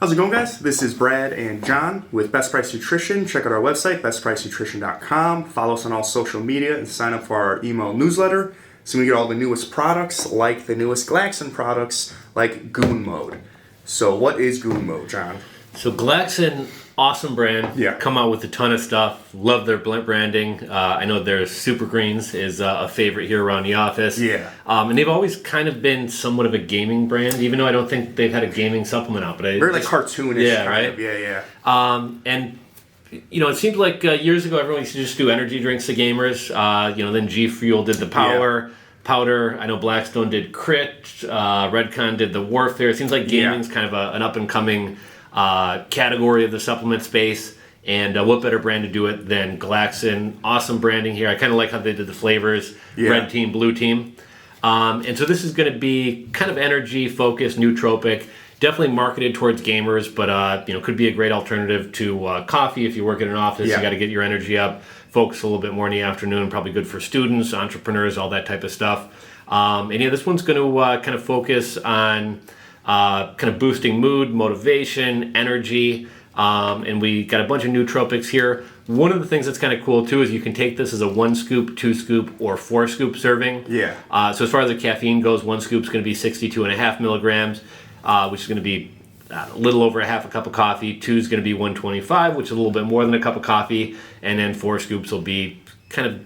How's it going, guys? This is Brad and John with Best Price Nutrition. Check out our website, BestPriceNutrition.com. Follow us on all social media and sign up for our email newsletter so we get all the newest products, like the newest Glaxon products, like Goon Mode. So what is Goon Mode, John? So Glaxon, awesome brand. Yeah. Come out with a ton of stuff. Love their branding. I know their Super Greens is a favorite here around the office. Yeah. And they've always kind of been somewhat of a gaming brand, even though I don't think they've had a gaming supplement out. But Very like cartoonish. Yeah, right? Of. Yeah. And it seemed like years ago everyone used to just do energy drinks to gamers. Then G Fuel did the Power Powder. I know Blackstone did Crit. Redcon did the Warfare. It seems like gaming's kind of an up and coming category of the supplement space. And what better brand to do it than Glaxon? Awesome branding here. I kind of like how they did the flavors. Red team, blue team. And so this is going to be kind of energy focused, nootropic. Definitely marketed towards gamers, but could be a great alternative to coffee if you work in an office. You got to get your energy up, focus a little bit more in the afternoon. Probably good for students, entrepreneurs, all that type of stuff. This one's going to kind of focus on kind of boosting mood, motivation, energy. And we got a bunch of nootropics here. One of the things that's kind of cool too is you can take this as a 1 scoop, 2 scoop, or 4 scoop serving. Yeah. So as far as the caffeine goes, 1 scoop is going to be 62.5 milligrams. Which is going to be a little over a half a cup of coffee. 2 is going to be 125, which is a little bit more than a cup of coffee. And then 4 scoops will be kind of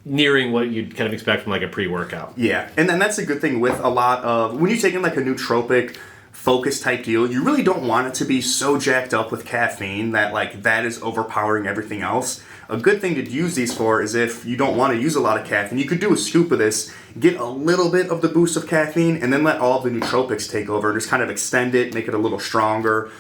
nearing what you'd kind of expect from like a pre-workout. Yeah, and then that's a good thing with a lot of, when you're taking like a nootropic focus type deal, you really don't want it to be so jacked up with caffeine that like that is overpowering everything else. A good thing to use these for is if you don't want to use a lot of caffeine, you could do a scoop of this, get a little bit of the boost of caffeine, and then let all of the nootropics take over. Just kind of extend it, make it a little stronger.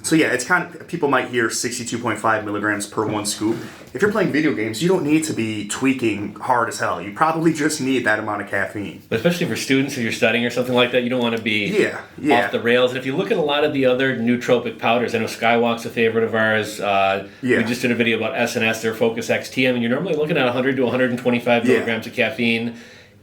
It's kind of, people might hear 62.5 milligrams per 1 scoop. If you're playing video games, you don't need to be tweaking hard as hell. You probably just need that amount of caffeine. Especially for students, if you're studying or something like that, you don't want to be off the rails. And if you look at a lot of the other nootropic powders, I know Skywalk's a favorite of ours. We just did a video about SNS, their Focus XTM, and you're normally looking at 100 to 125 milligrams of caffeine.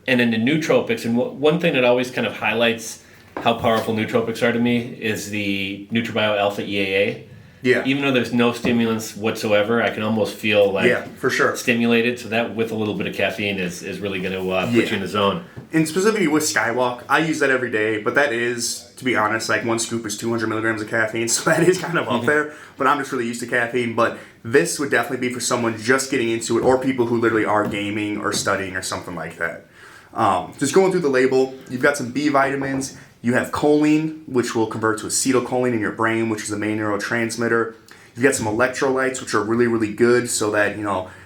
And then the nootropics, and one thing that always kind of highlights how powerful nootropics are to me is the NutriBio Alpha EAA. Yeah. Even though there's no stimulants whatsoever, I can almost feel like for sure stimulated. So that with a little bit of caffeine is really going to put you in the zone. And specifically with Skywalk, I use that every day, but that is, to be honest, like 1 scoop is 200 milligrams of caffeine, so that is kind of up there, but I'm just really used to caffeine. But this would definitely be for someone just getting into it, or people who literally are gaming or studying or something like that. Just going through the label, you've got some B vitamins. You have choline, which will convert to acetylcholine in your brain, which is the main neurotransmitter. You've got some electrolytes, which are really, really good, so that,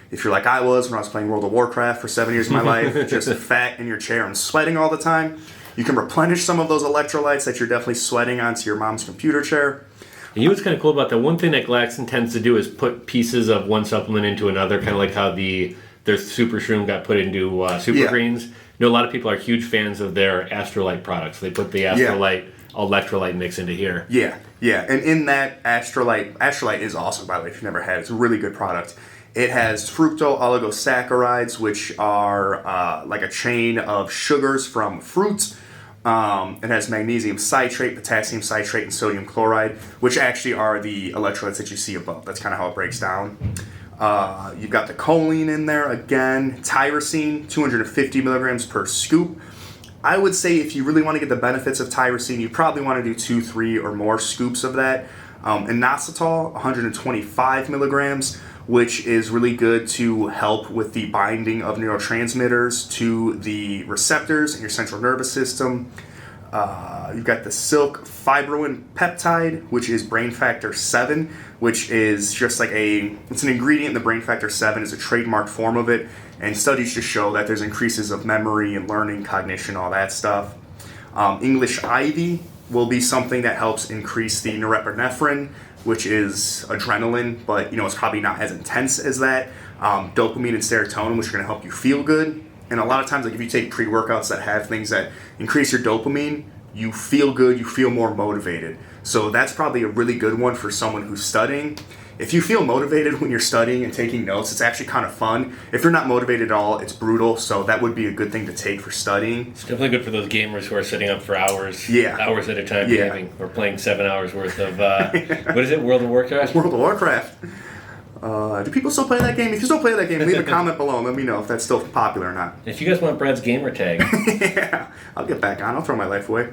if you're like I was when I was playing World of Warcraft for 7 years of my life, just fat in your chair and sweating all the time, you can replenish some of those electrolytes that you're definitely sweating onto your mom's computer chair. And what's kind of cool about that, one thing that Glaxon tends to do is put pieces of one supplement into another, kind of like how their Super Shroom got put into Super Greens. A lot of people are huge fans of their Astrolite products. They put the Astrolite electrolyte mix into here. Yeah. And in that Astrolite is awesome, by the way, if you've never had it. It's a really good product. It has fructo-oligosaccharides, which are like a chain of sugars from fruits. It has magnesium citrate, potassium citrate, and sodium chloride, which actually are the electrolytes that you see above. That's kind of how it breaks down. You've got the choline in there again. Tyrosine, 250 milligrams per scoop. I would say if you really want to get the benefits of tyrosine, you probably want to do 2, 3, or more scoops of that. Inositol, 125 milligrams, which is really good to help with the binding of neurotransmitters to the receptors in your central nervous system. You've got the Silk Fibroin Peptide, which is brain factor 7, which is just like it's an ingredient. The brain factor 7 is a trademarked form of it, and studies just show that there's increases of memory and learning, cognition, all that stuff. English Ivy will be something that helps increase the norepinephrine, which is adrenaline, but it's probably not as intense as that. Dopamine and serotonin, which are going to help you feel good. And a lot of times, like if you take pre-workouts that have things that increase your dopamine, you feel good, you feel more motivated. So that's probably a really good one for someone who's studying. if you feel motivated when you're studying and taking notes, it's actually kind of fun. If you're not motivated at all, it's brutal. So that would be a good thing to take for studying. It's definitely good for those gamers who are sitting up for hours, hours at a time gaming, or playing 7 hours worth of what is it, World of Warcraft? World of Warcraft. Do people still play that game? If you still play that game, leave a comment below and let me know if that's still popular or not. If you guys want Brad's gamer tag, yeah, I'll get back on. I'll throw my life away.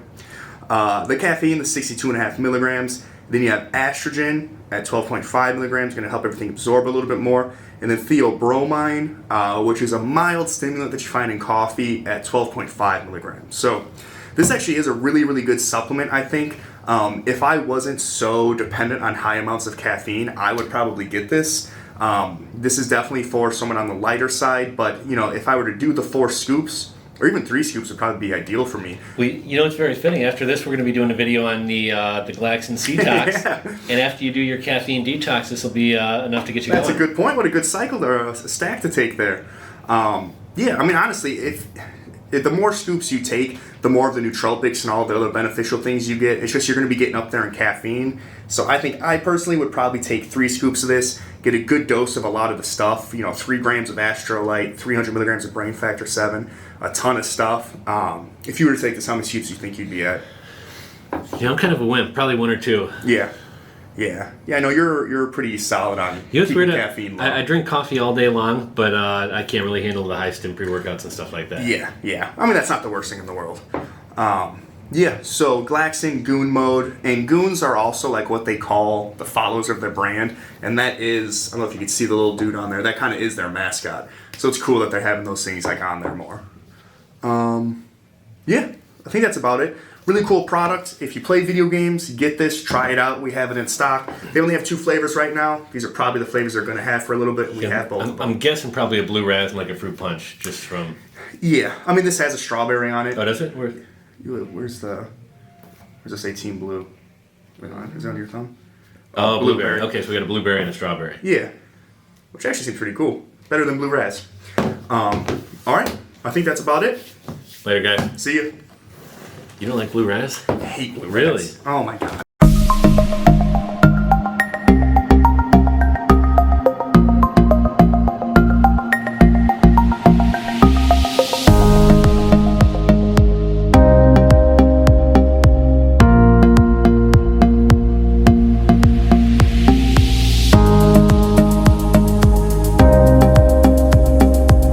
The caffeine, the 62.5 milligrams. Then you have estrogen at 12.5 milligrams, going to help everything absorb a little bit more. And then theobromine, which is a mild stimulant that you find in coffee at 12.5 milligrams. So this actually is a really, really good supplement, I think. If I wasn't so dependent on high amounts of caffeine, I would probably get this. This is definitely for someone on the lighter side, but if I were to do the 4 scoops, or even 3 scoops would probably be ideal for me. It's very fitting. After this, we're going to be doing a video on the Glaxon Detox, and after you do your caffeine detox, this will be enough to get you going. That's a good point. What a good cycle or a stack to take there. Honestly, if the more scoops you take, the more of the nootropics and all the other beneficial things you get. It's just you're going to be getting up there in caffeine. So I think I personally would probably take 3 scoops of this, get a good dose of a lot of the stuff. 3 grams of astrolite, 300 milligrams of brain factor 7, a ton of stuff. If you were to take this, how many scoops do you think you'd be at? I'm kind of a wimp. Probably 1 or 2. Yeah. I know you're pretty solid on keeping caffeine low. I drink coffee all day long, but I can't really handle the high stim pre-workouts and stuff like that. Yeah. I mean, that's not the worst thing in the world. So Glaxon Goon Mode, and goons are also like what they call the followers of their brand, and that is, I don't know if you can see the little dude on there, that kind of is their mascot. So it's cool that they're having those things like on there more. I think that's about it. Really cool product. If you play video games, get this, try it out. We have it in stock. They only have 2 flavors right now. These are probably the flavors they're going to have for a little bit. We have both of them. I'm guessing probably a blue raz and like a fruit punch, just from... Yeah. I mean, this has a strawberry on it. Oh, does it? Where's it say Team Blue? Is it on your thumb? Oh, blueberry. Okay, so we got a blueberry and a strawberry. Yeah. Which actually seems pretty cool. Better than blue raz. All right. I think that's about it. Later, guys. See you. You don't like blue raz? I hate blue raz. Really? Oh my god.